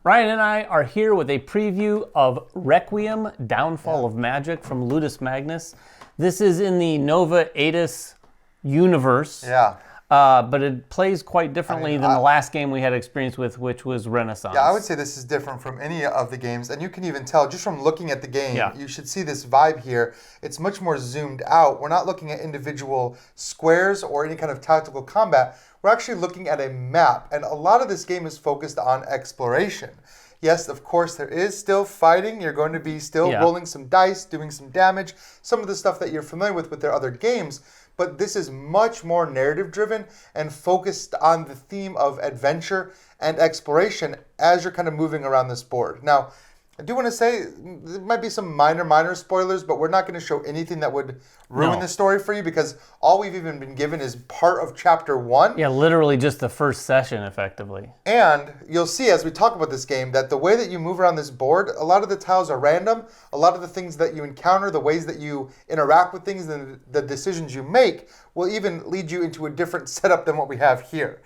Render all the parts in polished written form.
Ryan and I are here with a preview of Requiem, Downfall of Magic from Ludus Magnus. This is in the Nova Aeta universe. Yeah. But it plays quite differently than the last game we had experience with, which was Renaissance. Yeah, I would say this is different from any of the games, and you can even tell just from looking at the game, you should see this vibe here. It's much more zoomed out. We're not looking at individual squares or any kind of tactical combat. We're actually looking at a map, and a lot of this game is focused on exploration. Yes, of course, there is still fighting. You're going to be still rolling some dice, doing some damage, some of the stuff that you're familiar with their other games. But this is much more narrative-driven and focused on the theme of adventure and exploration as you're kind of moving around this board. Now, I do want to say there might be some minor spoilers, but we're not going to show anything that would ruin the story for you because all we've even been given is part of Chapter 1. Yeah, literally just the first session, effectively. And you'll see as we talk about this game that the way that you move around this board, a lot of the tiles are random. A lot of the things that you encounter, the ways that you interact with things, and the decisions you make will even lead you into a different setup than what we have here.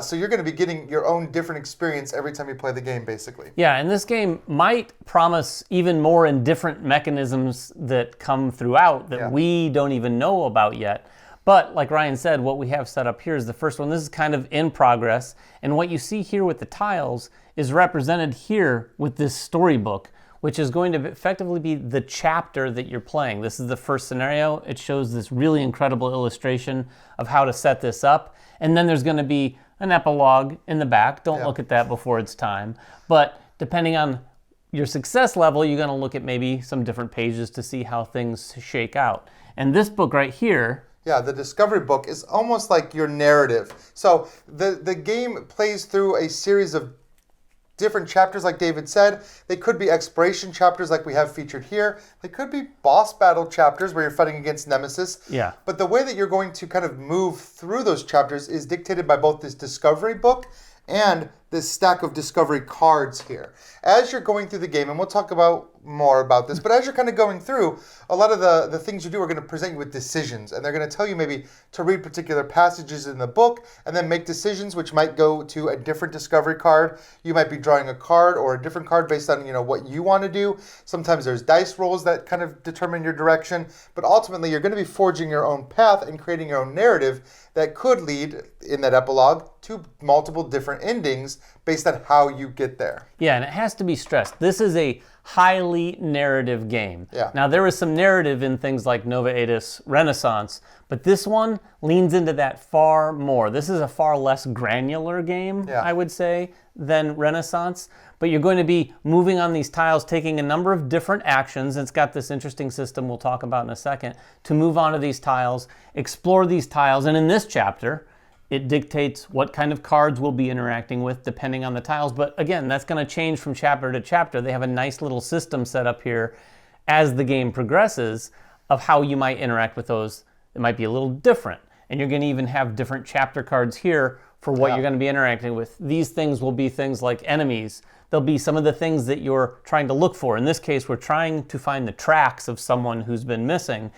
So you're going to be getting your own different experience every time you play the game, basically. Yeah, and this game might promise even more in different mechanisms that come throughout that we don't even know about yet. But like Ryan said, what we have set up here is the first one. This is kind of in progress. And what you see here with the tiles is represented here with this storybook, which is going to effectively be the chapter that you're playing. This is the first scenario. It shows this really incredible illustration of how to set this up. And then there's going to be an epilogue in the back. Don't look at that before it's time. But depending on your success level, you're going to look at maybe some different pages to see how things shake out. And this book right here, the discovery book is almost like your narrative. So the game plays through a series of different chapters, like David said. They could be exploration chapters like we have featured here. They could be boss battle chapters where you're fighting against Nemesis. Yeah. But the way that you're going to kind of move through those chapters is dictated by both this discovery book and this stack of discovery cards here. As you're going through the game, and we'll talk about more about this, but as you're kind of going through, a lot of the things you do are going to present you with decisions, and they're going to tell you maybe to read particular passages in the book and then make decisions which might go to a different discovery card. You might be drawing a card or a different card based on what you want to do. Sometimes there's dice rolls that kind of determine your direction, but ultimately you're going to be forging your own path and creating your own narrative that could lead in that epilogue to multiple different endings based on how you get there. Yeah, and it has to be stressed. This is a highly narrative game. Yeah. Now, there is some narrative in things like Nova Aeta's Renaissance, but this one leans into that far more. This is a far less granular game, I would say, than Renaissance. But you're going to be moving on these tiles, taking a number of different actions. It's got this interesting system we'll talk about in a second to move onto these tiles, explore these tiles, and in this chapter, it dictates what kind of cards we'll be interacting with depending on the tiles. But again, that's going to change from chapter to chapter. They have a nice little system set up here as the game progresses of how you might interact with those. It might be a little different. And you're going to even have different chapter cards here for what you're going to be interacting with. These things will be things like enemies. There'll be some of the things that you're trying to look for. In this case, we're trying to find the tracks of someone who's been missing.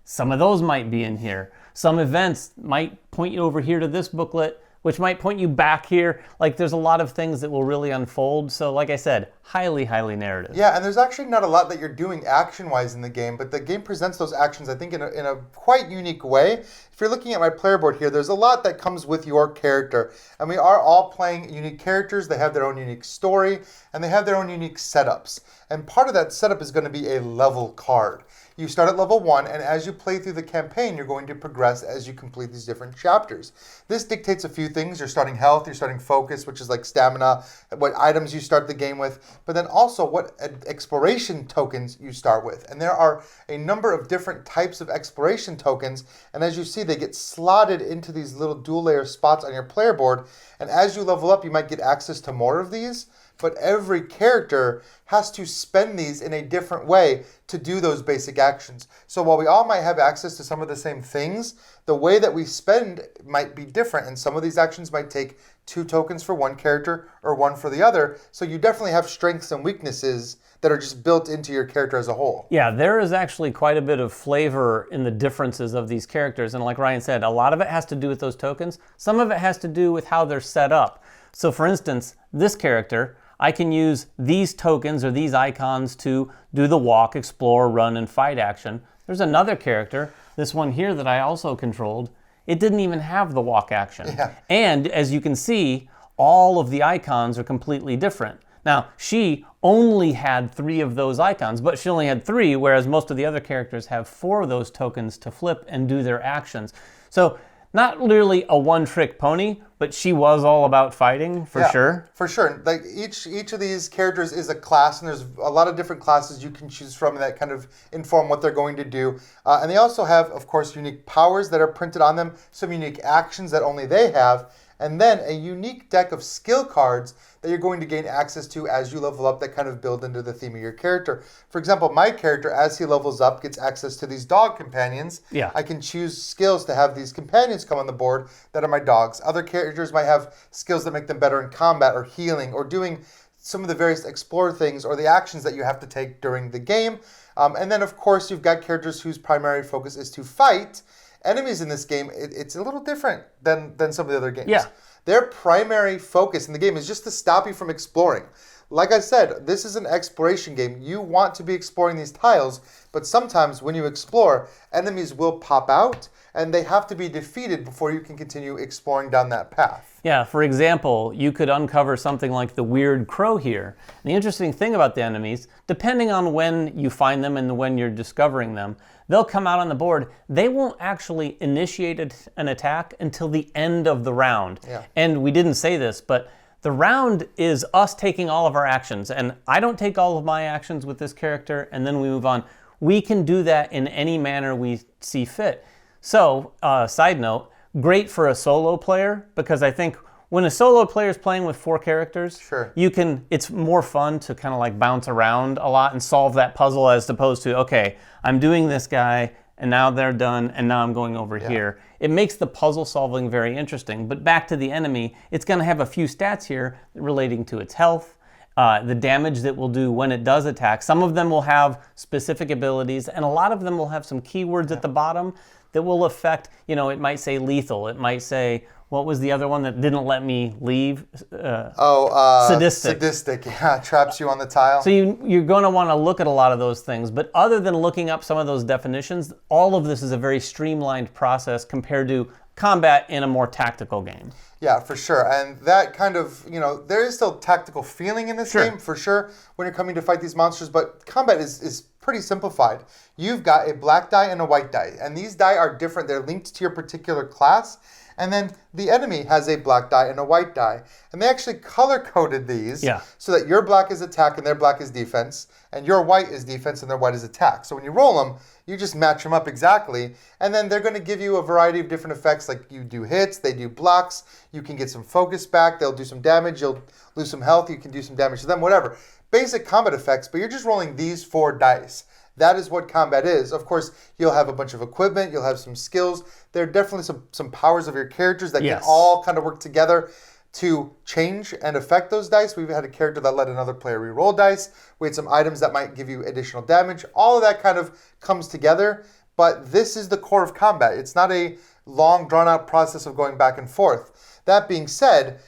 Some of those might be in here. Some events might point you over here to this booklet, which might point you back here. Like, there's a lot of things that will really unfold. So like I said, highly narrative. Yeah, and there's actually not a lot that you're doing action-wise in the game, but the game presents those actions, I think, in a quite unique way. If you're looking at my player board here, there's a lot that comes with your character. And we are all playing unique characters. They have their own unique story, and they have their own unique setups. And part of that setup is going to be a level card. You start at level 1, and as you play through the campaign, you're going to progress as you complete these different chapters. This dictates a few things. You're starting health, you're starting focus, which is like stamina, what items you start the game with, but then also what exploration tokens you start with. And there are a number of different types of exploration tokens, and as you see, they get slotted into these little dual layer spots on your player board, and as you level up, you might get access to more of these. But every character has to spend these in a different way to do those basic actions. So while we all might have access to some of the same things, the way that we spend might be different. And some of these actions might take 2 tokens for one character or 1 for the other. So you definitely have strengths and weaknesses that are just built into your character as a whole. Yeah, there is actually quite a bit of flavor in the differences of these characters. And like Ryan said, a lot of it has to do with those tokens. Some of it has to do with how they're set up. So for instance, this character, I can use these tokens or these icons to do the walk, explore, run, and fight action. There's another character, this one here that I also controlled. It didn't even have the walk action. Yeah. And as you can see, all of the icons are completely different. Now, she only had 3 of those icons, but she only had 3, whereas most of the other characters have 4 of those tokens to flip and do their actions. So, not really a one-trick pony, but she was all about fighting, for sure. For sure. Like each of these characters is a class, and there's a lot of different classes you can choose from that kind of inform what they're going to do. And they also have, of course, unique powers that are printed on them, some unique actions that only they have, and then a unique deck of skill cards that you're going to gain access to as you level up that kind of build into the theme of your character. For example, my character, as he levels up, gets access to these dog companions. Yeah. I can choose skills to have these companions come on the board that are my dogs. Other characters might have skills that make them better in combat or healing or doing some of the various explore things or the actions that you have to take during the game. And then, of course, you've got characters whose primary focus is to fight. Enemies in this game, it's a little different than some of the other games. Yeah. Their primary focus in the game is just to stop you from exploring. Like I said, this is an exploration game. You want to be exploring these tiles, but sometimes when you explore, enemies will pop out, and they have to be defeated before you can continue exploring down that path. Yeah, for example, you could uncover something like the weird crow here. And the interesting thing about the enemies, depending on when you find them and when you're discovering them, they'll come out on the board. They won't actually initiate an attack until the end of the round. Yeah. And we didn't say this, but the round is us taking all of our actions. And I don't take all of my actions with this character, and then we move on. We can do that in any manner we see fit. So, side note, great for a solo player, because I think when a solo player is playing with 4 characters, sure, it's more fun to kind of like bounce around a lot and solve that puzzle as opposed to, okay, I'm doing this guy and now they're done and now I'm going over here. It makes the puzzle solving very interesting. But back to the enemy, it's going to have a few stats here relating to its health, the damage that will do when it does attack. Some of them will have specific abilities, and a lot of them will have some keywords at the bottom that will affect, it might say lethal. It might say, what was the other one that didn't let me leave? Sadistic. Sadistic, yeah, traps you on the tile. So you're going to want to look at a lot of those things. But other than looking up some of those definitions, all of this is a very streamlined process compared to combat in a more tactical game. Yeah, for sure. And that kind of, there is still tactical feeling in this game, for sure, when you're coming to fight these monsters, but combat is pretty simplified. You've got a black die and a white die, and these die are different. They're linked to your particular class, and then the enemy has a black die and a white die. And they actually color-coded these so that your black is attack and their black is defense, and your white is defense and their white is attack. So when you roll them, you just match them up exactly, and then they're going to give you a variety of different effects, like you do hits, they do blocks, you can get some focus back, they'll do some damage, you'll lose some health, you can do some damage to them, whatever. Basic combat effects, but you're just rolling these 4 dice. That is what combat is. Of course, you'll have a bunch of equipment, you'll have some skills. There are definitely some powers of your characters that can all kind of work together to change and affect those dice. We've had a character that let another player re-roll dice. We had some items that might give you additional damage. All of that kind of comes together, but this is the core of combat. It's not a long, drawn-out process of going back and forth. That being said,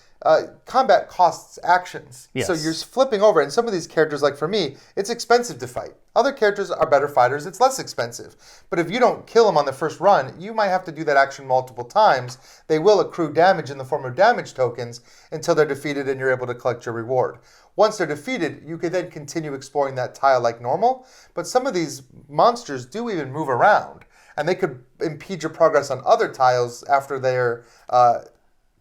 combat costs actions. Yes. So you're flipping over, and some of these characters, like for me, it's expensive to fight. Other characters are better fighters, it's less expensive. But if you don't kill them on the first run, you might have to do that action multiple times. They will accrue damage in the form of damage tokens until they're defeated and you're able to collect your reward. Once they're defeated, you can then continue exploring that tile like normal. But some of these monsters do even move around, and they could impede your progress on other tiles after they're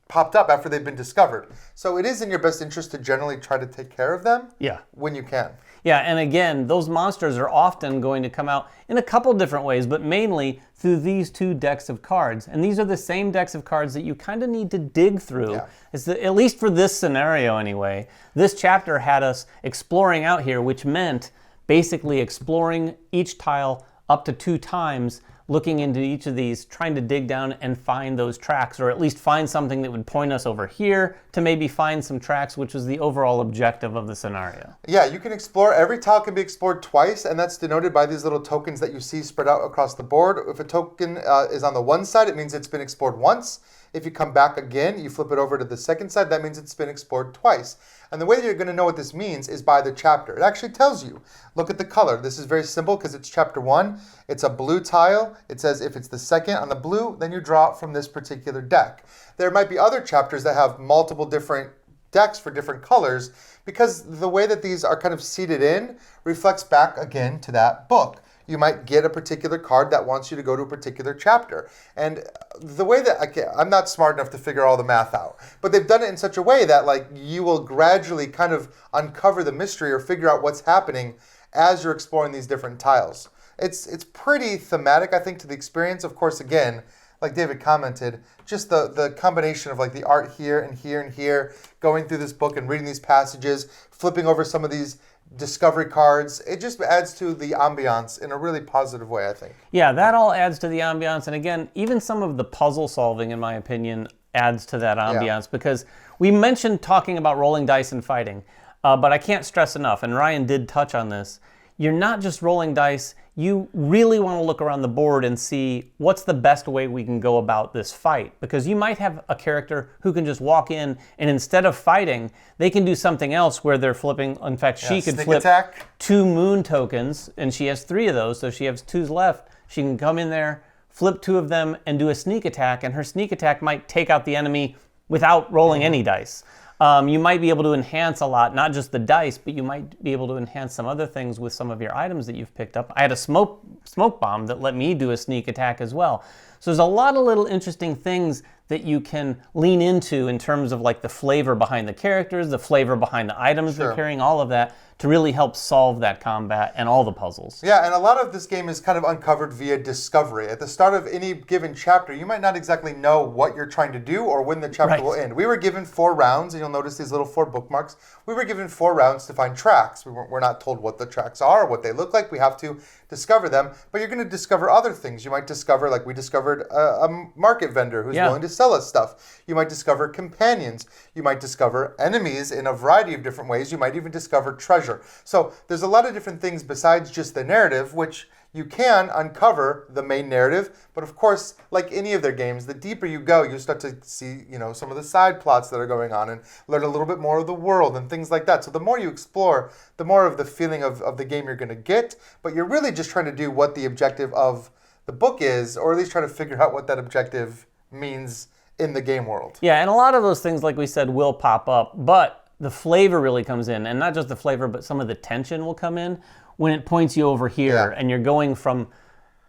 popped up, after they've been discovered. So it is in your best interest to generally try to take care of them when you can. Yeah, and again, those monsters are often going to come out in a couple different ways, but mainly through these 2 decks of cards. And these are the same decks of cards that you kind of need to dig through. At least for this scenario anyway. This chapter had us exploring out here, which meant basically exploring each tile up to 2 times, looking into each of these, trying to dig down and find those tracks, or at least find something that would point us over here to maybe find some tracks, which was the overall objective of the scenario. Yeah, you can explore. Every tile can be explored twice, and that's denoted by these little tokens that you see spread out across the board. If a token is on the one side, it means it's been explored once. If you come back again, you flip it over to the second side, that means it's been explored twice. And the way that you're going to know what this means is by the chapter. It actually tells you. Look at the color. This is very simple because it's chapter 1. It's a blue tile. It says if it's the second on the blue, then you draw it from this particular deck. There might be other chapters that have multiple different decks for different colors because the way that these are kind of seated in reflects back again to that book. You might get a particular card that wants you to go to a particular chapter. And the way that, I'm not smart enough to figure all the math out, but they've done it in such a way that like you will gradually kind of uncover the mystery or figure out what's happening as you're exploring these different tiles. It's pretty thematic, I think, to the experience. Of course, again, like David commented, just the combination of like the art here and here and here, going through this book and reading these passages, flipping over some of these discovery cards, it just adds to the ambiance in a really positive way, I think. Yeah, that all adds to the ambiance. And again, even some of the puzzle solving, in my opinion, adds to that ambiance because we mentioned talking about rolling dice and fighting, but I can't stress enough, and Ryan did touch on this, you're not just rolling dice, you really want to look around the board and see what's the best way we can go about this fight. Because you might have a character who can just walk in and instead of fighting, they can do something else where they're flipping. In fact, she could flip attack. 2 moon tokens, and she has 3 of those, so she has 2s left. She can come in there, flip 2 of them, and do a sneak attack, and her sneak attack might take out the enemy without rolling any dice. You might be able to enhance a lot, not just the dice, but you might be able to enhance some other things with some of your items that you've picked up. I had a smoke bomb that let me do a sneak attack as well. So there's a lot of little interesting things that you can lean into in terms of like the flavor behind the characters, the flavor behind the items they're carrying, all of that to really help solve that combat and all the puzzles. Yeah, and a lot of this game is kind of uncovered via discovery. At the start of any given chapter, you might not exactly know what you're trying to do or when the chapter will end. We were given 4 rounds, and you'll notice these little 4 bookmarks. We were given 4 rounds to find tracks. We're not told what the tracks are, what they look like. We have to discover them, but you're going to discover other things. You might discover, like we discovered a market vendor who's willing to sell us stuff. You might discover companions. You might discover enemies in a variety of different ways. You might even discover treasure. So there's a lot of different things besides just the narrative, which you can uncover the main narrative. But of course, like any of their games, the deeper you go, you start to see, some of the side plots that are going on and learn a little bit more of the world and things like that. So the more you explore, the more of the feeling of the game you're going to get. But you're really just trying to do what the objective of the book is, or at least try to figure out what that objective means in the game world. Yeah, and a lot of those things, like we said, will pop up, but the flavor really comes in, and not just the flavor, but some of the tension will come in when it points you over here, and you're going from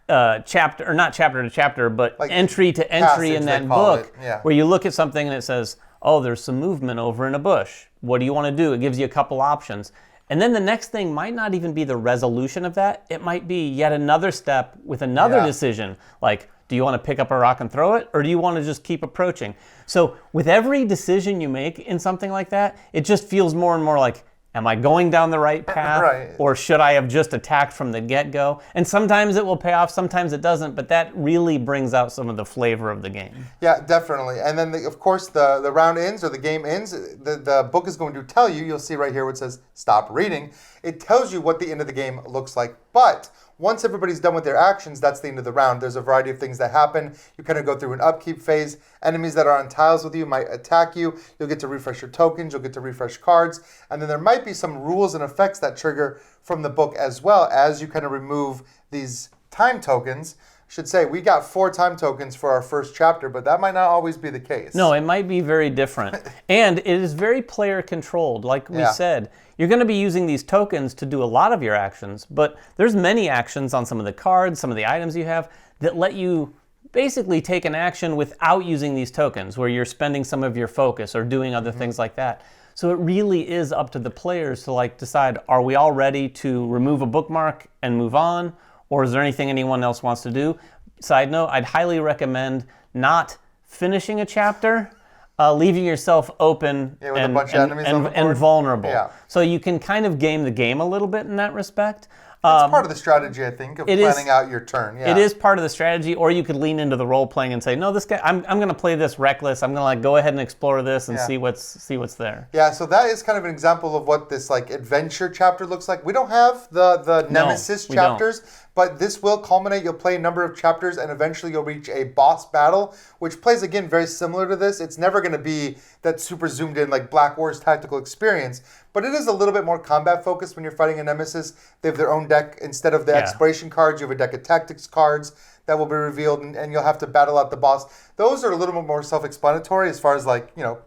chapter, or not chapter to chapter, but like entry to entry in that book, where you look at something and it says, oh, there's some movement over in a bush. What do you want to do? It gives you a couple options. And then the next thing might not even be the resolution of that. It might be yet another step with another decision, like, do you want to pick up a rock and throw it, or do you want to just keep approaching? So with every decision you make in something like that, it just feels more and more like, am I going down the right path, or should I have just attacked from the get-go? And sometimes it will pay off, sometimes it doesn't, but that really brings out some of the flavor of the game. Yeah, definitely. And then, of course, the round ends, or the game ends. The book is going to tell you, you'll see right here where it says, stop reading. It tells you what the end of the game looks like, but once everybody's done with their actions, that's the end of the round. There's a variety of things that happen. You kind of go through an upkeep phase. Enemies that are on tiles with you might attack you. You'll get to refresh your tokens. You'll get to refresh cards. And then there might be some rules and effects that trigger from the book as well as you kind of remove these time tokens. I should say, we got 4 time tokens for our first chapter, but that might not always be the case. No, it might be very different. And it is very player controlled. Like we said, you're going to be using these tokens to do a lot of your actions, but there's many actions on some of the cards, some of the items you have, that let you basically take an action without using these tokens, where you're spending some of your focus or doing other things like that. So it really is up to the players to decide, are we all ready to remove a bookmark and move on? Or is there anything anyone else wants to do? Side note, I'd highly recommend not finishing a chapter, leaving yourself open and vulnerable. So you can kind of game the game a little bit in that respect. It's part of the strategy, I think, of planning out your turn. Yeah. It is part of the strategy, or you could lean into the role playing and say, no, this guy, I'm going to play this reckless. I'm going to go ahead and explore this and see what's there. Yeah, so that is kind of an example of what this adventure chapter looks like. We don't have the Nemesis chapters, but this will culminate. You'll play a number of chapters, and eventually you'll reach a boss battle, which plays, again, very similar to this. It's never going to be that super zoomed in, Black Wars tactical experience, but it is a little bit more combat focused when you're fighting a Nemesis. They have their own deck. Instead of the exploration cards, you have a deck of tactics cards that will be revealed, and you'll have to battle out the boss. Those are a little bit more self-explanatory as far as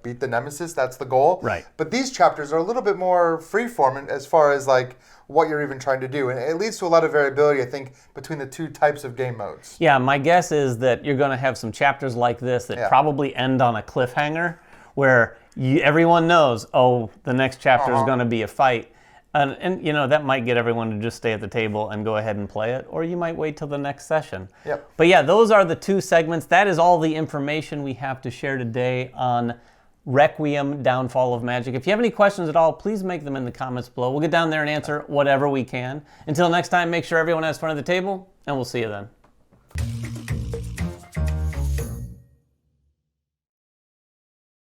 beat the Nemesis. That's the goal. Right. But these chapters are a little bit more freeform as far as what you're even trying to do, and it leads to a lot of variability, I think, between the two types of game modes. Yeah, my guess is that you're going to have some chapters like this that probably end on a cliffhanger, where everyone knows, the next chapter is going to be a fight. And that might get everyone to just stay at the table and go ahead and play it, or you might wait till the next session. Yep. But yeah, those are the two segments. That is all the information we have to share today on Requiem, Downfall of Magic. If you have any questions at all, please make them in the comments below. We'll get down there and answer whatever we can. Until next time, make sure everyone has fun at the table, and we'll see you then.